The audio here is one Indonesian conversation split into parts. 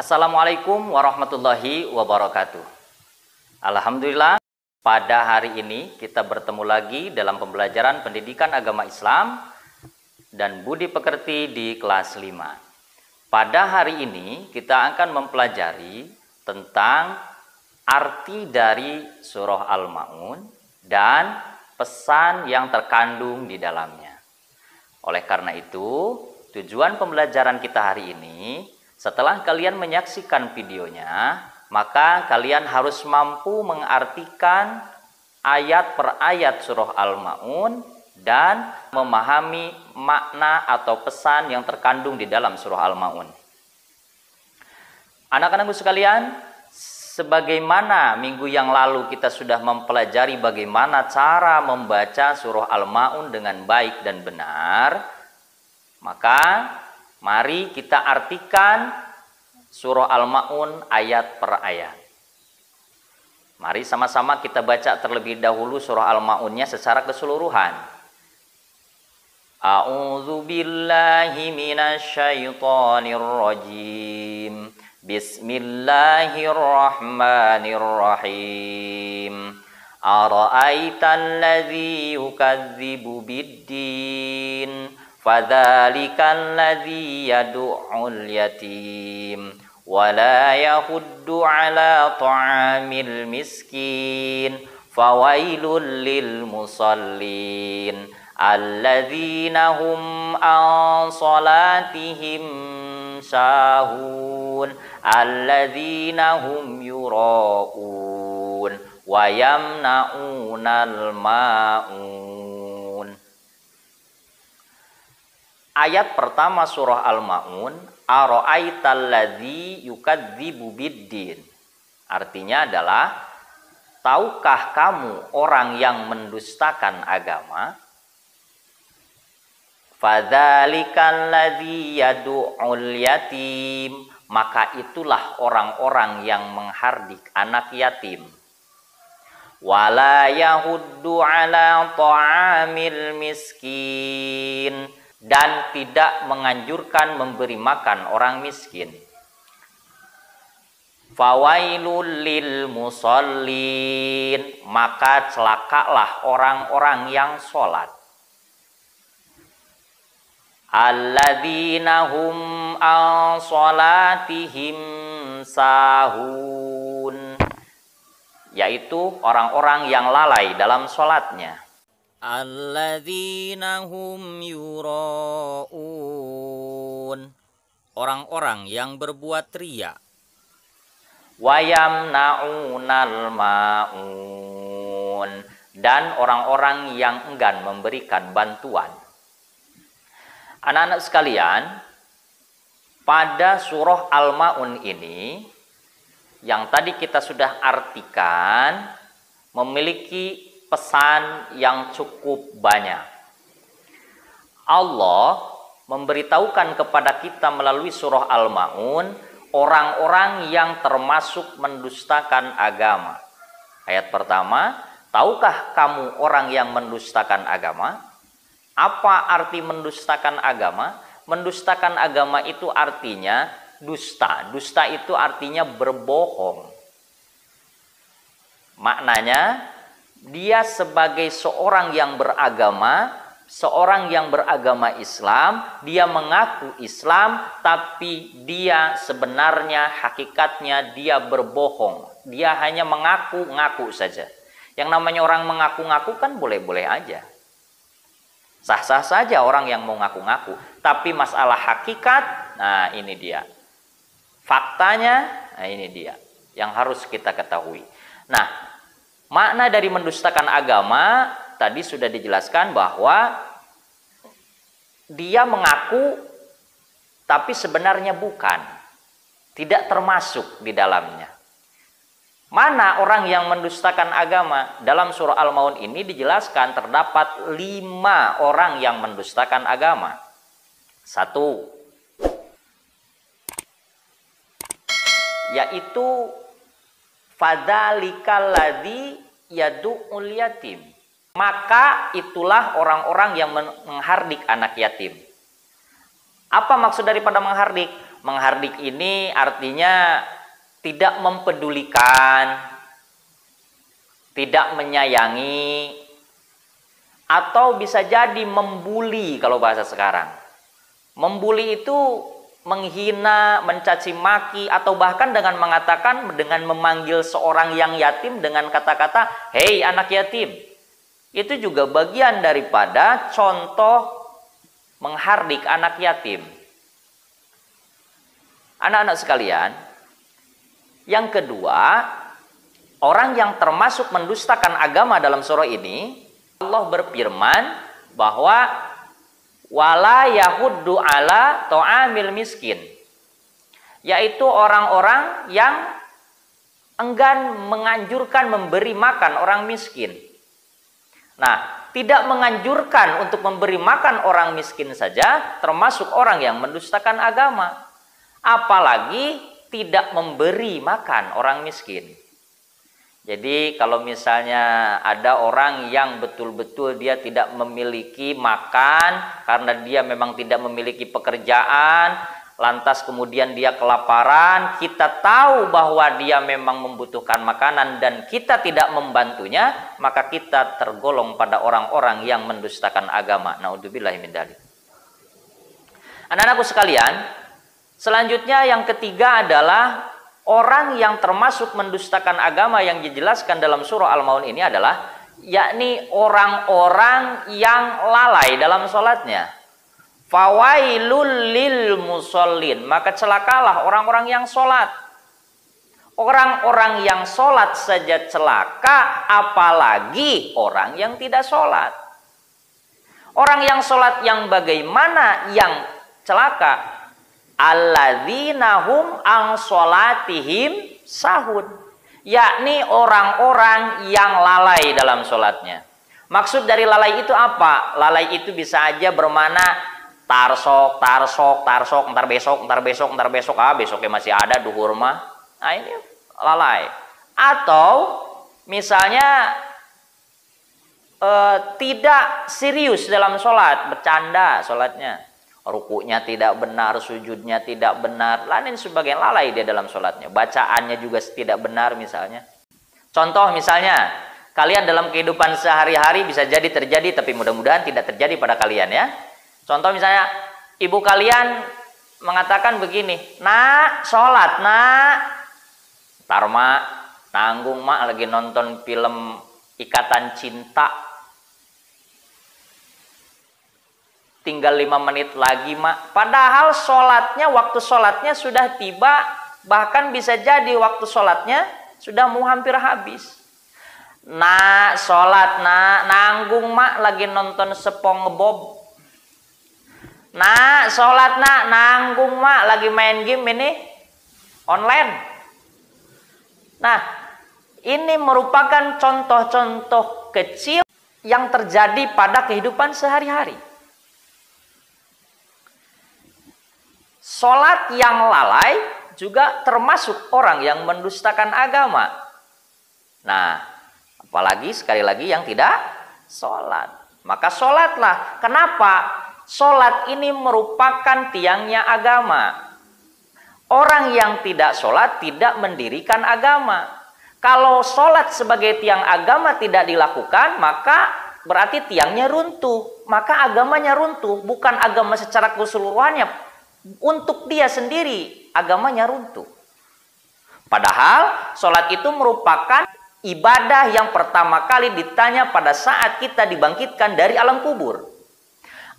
Assalamualaikum warahmatullahi wabarakatuh. Alhamdulillah, pada hari ini kita bertemu lagi dalam pembelajaran pendidikan agama Islam dan budi pekerti di kelas 5. Pada hari ini kita akan mempelajari tentang arti dari surah Al-Ma'un dan pesan yang terkandung di dalamnya. Oleh karena itu, tujuan pembelajaran kita hari ini, setelah kalian menyaksikan videonya, maka kalian harus mampu mengartikan ayat per ayat surah Al-Ma'un dan memahami makna atau pesan yang terkandung di dalam surah Al-Ma'un. Anak-anakku sekalian, sebagaimana minggu yang lalu kita sudah mempelajari bagaimana cara membaca surah Al-Ma'un dengan baik dan benar, maka mari kita artikan surah Al-Ma'un ayat per ayat. Mari sama-sama kita baca terlebih dahulu surah Al-Ma'unnya secara keseluruhan. A'udzu billahi minasyaitonir rajim. Bismillahirrahmanirrahim. Ara'aital ladzi yukadzibu biddin. Fadzalika alladzi yad'ul yatim wa la yahuddu 'ala ta'amil miskin fawailul lil musallin alladzina hum an salatihim sahun alladzina hum yura'un wa yamna'unal ma'un. Ayat pertama surah Al-Ma'un, ara'aital ladzi yukadzibu biddin. Artinya adalah, tahukah kamu orang yang mendustakan agama? Fadzalikal ladzi yad'ul yatim. Maka itulah orang-orang yang menghardik anak yatim. Wala yahuddu 'ala ta'amil miskin. Dan tidak menganjurkan memberi makan orang miskin. Fawailul lil musallin. Maka celakalah orang-orang yang sholat. Alladzina hum an sholatihim sahun. Yaitu orang-orang yang lalai dalam sholatnya. Alladzina hum yura'un. Orang-orang yang berbuat riya. Wa yamna'unal ma'un. Dan orang-orang yang enggan memberikan bantuan. Anak-anak sekalian, pada surah Al-Ma'un ini yang tadi kita sudah artikan memiliki pesan yang cukup banyak. Allah memberitahukan kepada kita melalui surah Al-Ma'un orang-orang yang termasuk mendustakan agama. Ayat pertama, tahukah kamu orang yang mendustakan agama? Apa arti mendustakan agama? Mendustakan agama itu artinya dusta. Dusta itu artinya berbohong. Maknanya, dia sebagai seorang yang beragama Islam, dia mengaku Islam, tapi dia sebenarnya hakikatnya dia berbohong. Dia hanya mengaku-ngaku saja. Yang namanya orang mengaku-ngaku kan boleh-boleh aja. Sah-sah saja orang yang mau ngaku-ngaku. Tapi masalah hakikat, nah ini dia. Faktanya, nah ini dia. Yang harus kita ketahui. Nah, makna dari mendustakan agama tadi sudah dijelaskan bahwa dia mengaku tapi sebenarnya bukan. Tidak termasuk di dalamnya. Mana orang yang mendustakan agama? Dalam surah Al-Ma'un ini dijelaskan terdapat 5 orang yang mendustakan agama. 1. Yaitu fadzalikal ladzi yad'ul yatim. Maka itulah orang-orang yang menghardik anak yatim. Apa maksud daripada menghardik? Menghardik ini artinya tidak mempedulikan, tidak menyayangi, atau bisa jadi membuli kalau bahasa sekarang. Membuli itu menghina, mencaci maki, atau bahkan dengan mengatakan, dengan memanggil seorang yang yatim dengan kata-kata, "Hei anak yatim." Itu juga bagian daripada contoh menghardik anak yatim. Anak-anak sekalian, yang kedua, orang yang termasuk mendustakan agama dalam surah ini, Allah berfirman bahwa wala yahuddu ala ta'amil miskin, yaitu orang-orang yang enggan menganjurkan memberi makan orang miskin. Nah, tidak menganjurkan untuk memberi makan orang miskin saja termasuk orang yang mendustakan agama. Apalagi tidak memberi makan orang miskin. Jadi kalau misalnya ada orang yang betul-betul dia tidak memiliki makan karena dia memang tidak memiliki pekerjaan, lantas kemudian dia kelaparan, kita tahu bahwa dia memang membutuhkan makanan dan kita tidak membantunya, maka kita tergolong pada orang-orang yang mendustakan agama. Naudzubillahi min dzalik. Anak-anakku sekalian, selanjutnya yang ketiga adalah orang yang termasuk mendustakan agama yang dijelaskan dalam surah Al-Maun ini adalah yakni orang-orang yang lalai dalam sholatnya. Fawailul lil musallin, maka celakalah orang-orang yang sholat. Orang-orang yang sholat saja celaka, apalagi orang yang tidak sholat. Orang yang sholat yang bagaimana yang celaka? Alladzina hum an sholatihim sahun, yakni orang-orang yang lalai dalam sholatnya. Maksud dari lalai itu apa? Lalai itu bisa aja bermakna tarsok, ntar besok, besoknya masih ada duhur mah. Nah ini lalai. Atau misalnya tidak serius dalam sholat, bercanda sholatnya. Rukuknya tidak benar, sujudnya tidak benar, lain sebagainya, lalai dia dalam sholatnya. Bacaannya juga tidak benar misalnya. Contoh misalnya, kalian dalam kehidupan sehari-hari bisa jadi terjadi, tapi mudah-mudahan tidak terjadi pada kalian ya. Contoh misalnya, ibu kalian mengatakan begini, "Nak, sholat nak." Ntar mak, nanggung mak lagi nonton film Ikatan Cinta. Tinggal 5 menit lagi mak. Padahal sholatnya, waktu sholatnya sudah tiba. Bahkan bisa jadi waktu sholatnya sudah mau hampir habis. Nak, sholat nak, nanggung mak lagi nonton SpongeBob. Nak, sholat nak, nanggung mak lagi main game ini online. Nah, ini merupakan contoh-contoh kecil yang terjadi pada kehidupan sehari-hari. Sholat yang lalai juga termasuk orang yang mendustakan agama. Nah, apalagi sekali lagi yang tidak sholat. Maka sholatlah. Kenapa? Sholat ini merupakan tiangnya agama. Orang yang tidak sholat tidak mendirikan agama. Kalau sholat sebagai tiang agama tidak dilakukan, maka berarti tiangnya runtuh. Maka agamanya runtuh. Bukan agama secara keseluruhannya. Untuk dia sendiri agamanya runtuh. Padahal sholat itu merupakan ibadah yang pertama kali ditanya pada saat kita dibangkitkan dari alam kubur.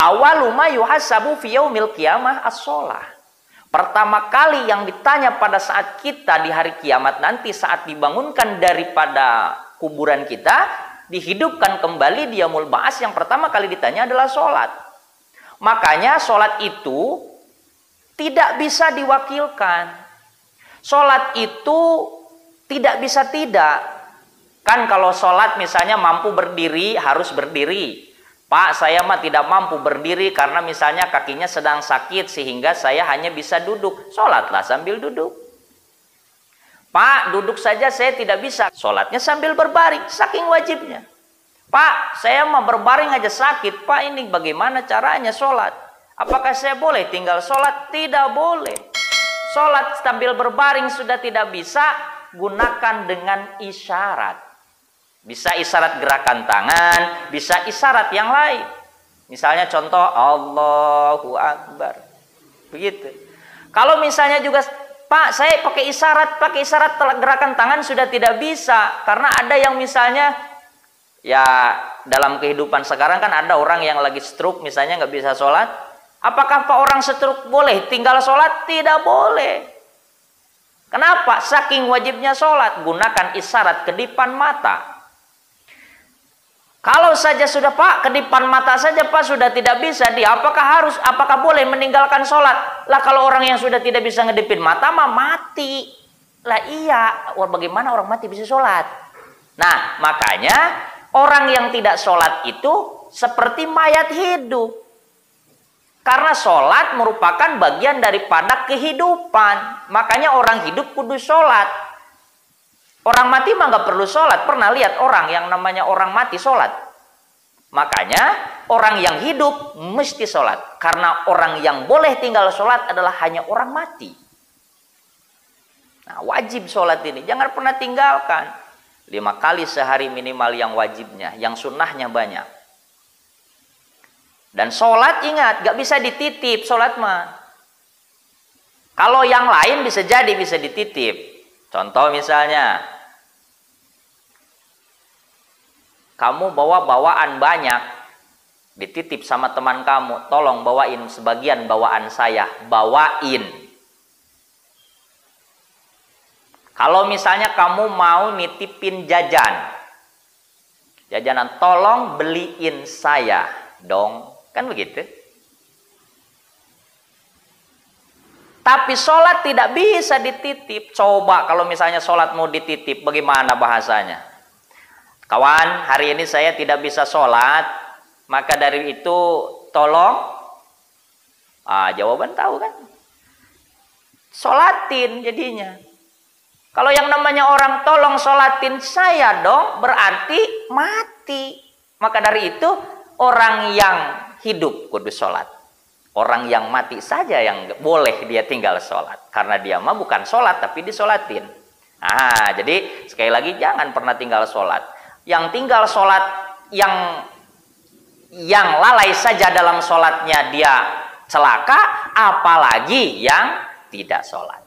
Awalu ma yuhasabu fi yaumil qiyamah as-shalah. Pertama kali yang ditanya pada saat kita di hari kiamat nanti, saat dibangunkan daripada kuburan kita, dihidupkan kembali di yaumul ba'ats, yang pertama kali ditanya adalah sholat. Makanya sholat itu tidak bisa diwakilkan. Sholat itu tidak bisa tidak. Kan kalau sholat misalnya mampu berdiri, harus berdiri. Pak, saya mah tidak mampu berdiri karena misalnya kakinya sedang sakit sehingga saya hanya bisa duduk. Sholatlah sambil duduk. Pak, duduk saja saya tidak bisa. Sholatnya sambil berbaring, saking wajibnya. Pak, saya mah berbaring aja sakit. Pak, ini bagaimana caranya sholat? Apakah saya boleh tinggal sholat? Tidak boleh. Sholat sambil berbaring sudah tidak bisa, gunakan dengan isyarat. Bisa isyarat gerakan tangan, bisa isyarat yang lain. Misalnya contoh Allahu Akbar. Begitu. Kalau misalnya juga, Pak, saya pakai isyarat gerakan tangan sudah tidak bisa. Karena ada yang misalnya, ya dalam kehidupan sekarang kan ada orang yang lagi stroke misalnya nggak bisa sholat. Apakah Pak orang stroke boleh tinggal sholat? Tidak boleh. Kenapa? Saking wajibnya sholat. Gunakan isyarat kedipan mata. Kalau saja sudah Pak, kedipan mata saja Pak sudah tidak bisa, apakah boleh meninggalkan sholat? Lah kalau orang yang sudah tidak bisa ngedipin mata mah mati. Lah iya, bagaimana orang mati bisa sholat? Nah makanya orang yang tidak sholat itu seperti mayat hidup. Karena sholat merupakan bagian daripada kehidupan. Makanya orang hidup kudu sholat. Orang mati mah nggak perlu sholat. Pernah lihat orang yang namanya orang mati sholat? Makanya orang yang hidup mesti sholat. Karena orang yang boleh tinggal sholat adalah hanya orang mati. Nah wajib sholat ini. Jangan pernah tinggalkan. 5 kali sehari minimal yang wajibnya. Yang sunnahnya banyak. Dan sholat ingat, gak bisa dititip sholat mah. Kalau yang lain bisa jadi bisa dititip. Contoh misalnya, kamu bawa bawaan banyak, dititip sama teman kamu, tolong bawain sebagian bawaan saya, bawain. Kalau misalnya kamu mau nitipin jajanan, tolong beliin saya dong. Kan begitu. Tapi sholat tidak bisa dititip. Coba kalau misalnya sholat mau dititip, bagaimana bahasanya? Kawan, hari ini saya tidak bisa sholat, maka dari itu tolong. Jawaban tahu kan? Sholatin jadinya. Kalau yang namanya orang tolong sholatin saya dong, berarti mati. Maka dari itu orang yang hidup kudu sholat. Orang yang mati saja yang boleh dia tinggal sholat. Karena dia mah bukan sholat tapi disolatin. Jadi sekali lagi jangan pernah tinggal sholat. Yang tinggal sholat yang lalai saja dalam sholatnya dia celaka, apalagi yang tidak sholat.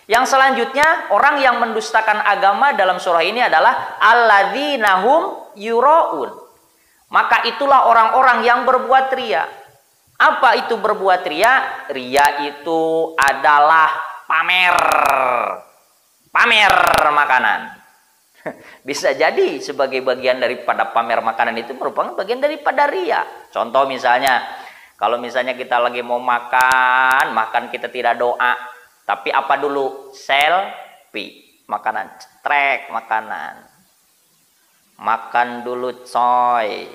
Yang selanjutnya orang yang mendustakan agama dalam surah ini adalah alladzina hum yura'un. Maka itulah orang-orang yang berbuat ria. Apa itu berbuat ria? Ria itu adalah pamer makanan. Bisa jadi sebagai bagian daripada pamer makanan itu merupakan bagian daripada ria. Contoh misalnya, kalau misalnya kita lagi mau makan kita tidak doa. Tapi apa dulu? Selfie. Makanan, cetrek makanan. Makan dulu coy.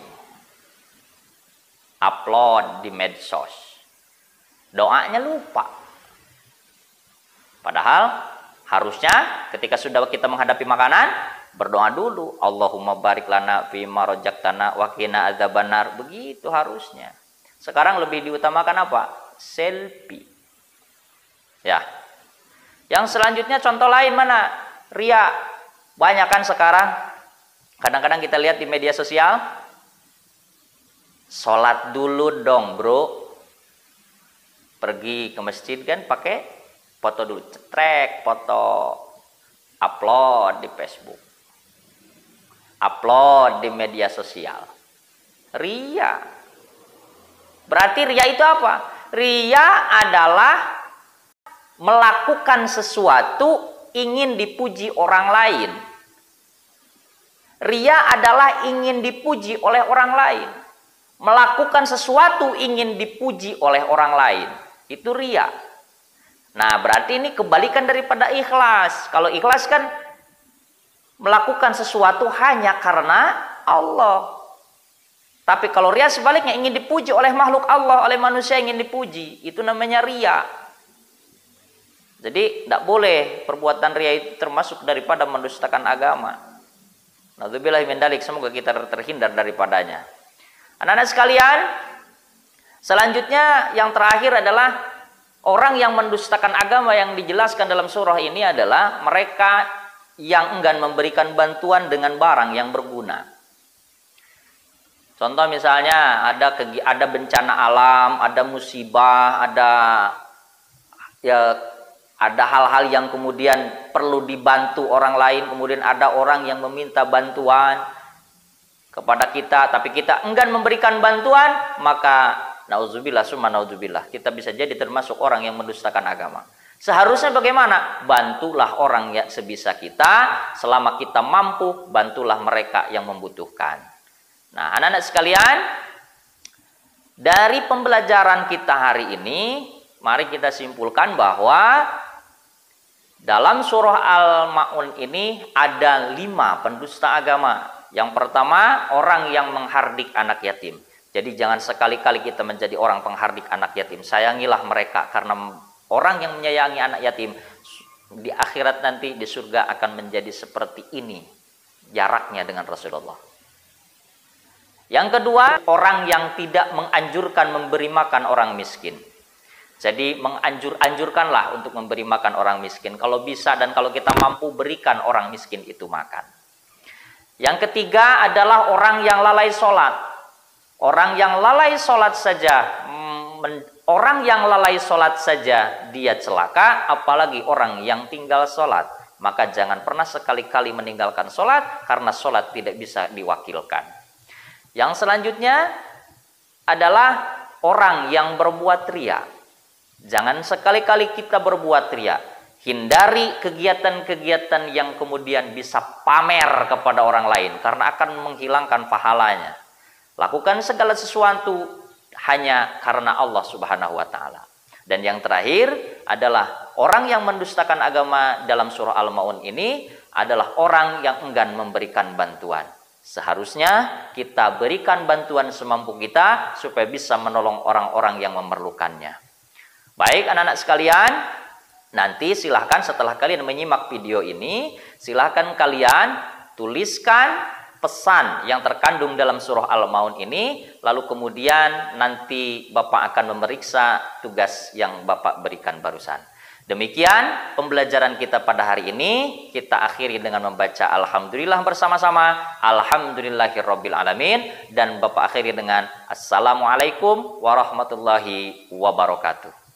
Upload di medsos. Doanya lupa. Padahal harusnya ketika sudah kita menghadapi makanan, berdoa dulu. Allahumma barik lana fima razaqtana wa qina adzabannar. Begitu harusnya. Sekarang lebih diutamakan apa? Selfie. Ya. Yang selanjutnya contoh lain mana? Ria. Banyak kan sekarang. Kadang-kadang kita lihat di media sosial. Sholat dulu dong bro. Pergi ke masjid kan pakai foto dulu. Cetrek foto. Upload di Facebook. Upload di media sosial. Ria. Berarti ria itu apa? Ria adalah melakukan sesuatu ingin dipuji orang lain. Ria adalah ingin dipuji oleh orang lain. Melakukan sesuatu ingin dipuji oleh orang lain. Itu ria. Nah, berarti ini kebalikan daripada ikhlas. Kalau ikhlas kan melakukan sesuatu hanya karena Allah. Tapi kalau ria sebaliknya ingin dipuji oleh makhluk Allah, oleh manusia ingin dipuji. Itu namanya ria. Jadi tidak boleh perbuatan ria itu termasuk daripada mendustakan agama. Na'udzubillah min dzalik, semoga kita terhindar daripadanya. Anak-anak sekalian, selanjutnya yang terakhir adalah Orang yang mendustakan agama yang dijelaskan dalam surah ini adalah mereka yang enggan memberikan bantuan dengan barang yang berguna. Contoh misalnya ada bencana alam, ada musibah, ada hal-hal yang kemudian perlu dibantu orang lain, kemudian ada orang yang meminta bantuan kepada kita, tapi kita enggan memberikan bantuan, maka nauzubillah summa nauzubillah, kita bisa jadi termasuk orang yang mendustakan agama. Seharusnya bagaimana? Bantulah orang yang sebisa kita, selama kita mampu, bantulah mereka yang membutuhkan. Nah, anak-anak sekalian, dari pembelajaran kita hari ini, mari kita simpulkan bahwa dalam surah Al-Ma'un ini ada 5 pendusta agama. Yang pertama, orang yang menghardik anak yatim. Jadi jangan sekali-kali kita menjadi orang penghardik anak yatim. Sayangilah mereka, karena orang yang menyayangi anak yatim di akhirat nanti di surga akan menjadi seperti ini jaraknya dengan Rasulullah. Yang kedua, orang yang tidak menganjurkan memberi makan orang miskin. Jadi anjurkanlah untuk memberi makan orang miskin. Kalau bisa dan kalau kita mampu, berikan orang miskin itu makan. Yang ketiga adalah orang yang lalai sholat. Orang yang lalai sholat saja, dia celaka, apalagi orang yang tinggal sholat. Maka jangan pernah sekali-kali meninggalkan sholat, karena sholat tidak bisa diwakilkan. Yang selanjutnya adalah orang yang berbuat riya. Jangan sekali-kali kita berbuat riya. Hindari kegiatan-kegiatan yang kemudian bisa pamer kepada orang lain, karena akan menghilangkan pahalanya. Lakukan segala sesuatu hanya karena Allah Subhanahu wa Ta'ala. Dan yang terakhir adalah orang yang mendustakan agama dalam surah Al-Ma'un ini adalah orang yang enggan memberikan bantuan. Seharusnya kita berikan bantuan semampu kita supaya bisa menolong orang-orang yang memerlukannya. Baik anak-anak sekalian, nanti silahkan setelah kalian menyimak video ini, silahkan kalian tuliskan pesan yang terkandung dalam surah Al-Ma'un ini, lalu kemudian nanti Bapak akan memeriksa tugas yang Bapak berikan barusan. Demikian pembelajaran kita pada hari ini. Kita akhiri dengan membaca Alhamdulillah bersama-sama. Alhamdulillahirabbil alamin, dan Bapak akhiri dengan Assalamualaikum warahmatullahi wabarakatuh.